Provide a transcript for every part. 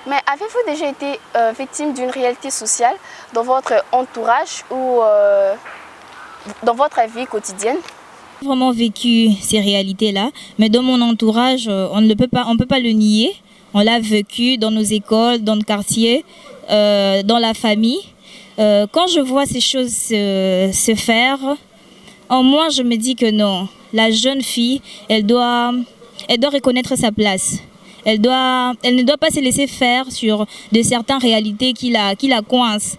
Mais avez-vous déjà été victime d'une réalité sociale dans votre entourage ou dans votre vie quotidienne? Vraiment vécu ces réalités-là, mais dans mon entourage, on ne peut pas le nier. On l'a vécu dans nos écoles, dans nos quartiers, dans la famille. Quand je vois ces choses se faire, en moi, je me dis que non, la jeune fille, elle doit reconnaître sa place. Elle ne doit pas se laisser faire sur de certaines réalités qui la coincent,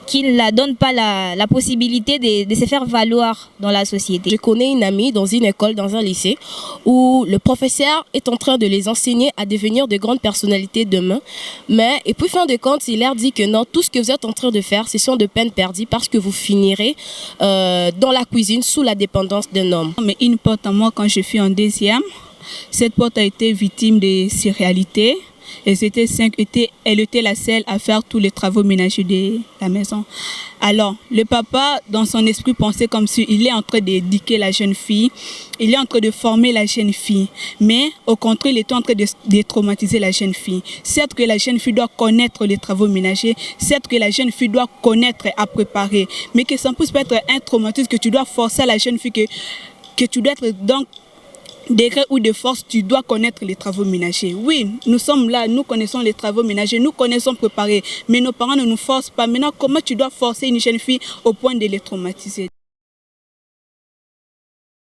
qui ne la donnent pas la possibilité de se faire valoir dans la société. Je connais une amie dans une école, dans un lycée, où le professeur est en train de les enseigner à devenir de grandes personnalités demain. Et puis fin de compte, il leur dit que non, tout ce que vous êtes en train de faire, ce sont de peines perdues parce que vous finirez dans la cuisine sous la dépendance d'un homme. Mais une pote à moi, quand je suis en deuxième, cette pote a été victime de ces réalités. Elle était la seule à faire tous les travaux ménagers de la maison. Alors, le papa, dans son esprit, pensait comme s'il est en train d'éduquer la jeune fille, il est en train de former la jeune fille. Mais au contraire, il est en train de traumatiser la jeune fille. Certes que la jeune fille doit connaître les travaux ménagers, certes que la jeune fille doit connaître à préparer, mais que ça peut être un traumatisme que tu dois forcer à la jeune fille, que tu dois être donc degré ou de force, tu dois connaître les travaux ménagers. Oui, nous sommes là, nous connaissons les travaux ménagers, nous connaissons préparer, mais nos parents ne nous forcent pas. Maintenant, comment tu dois forcer une jeune fille au point de les traumatiser?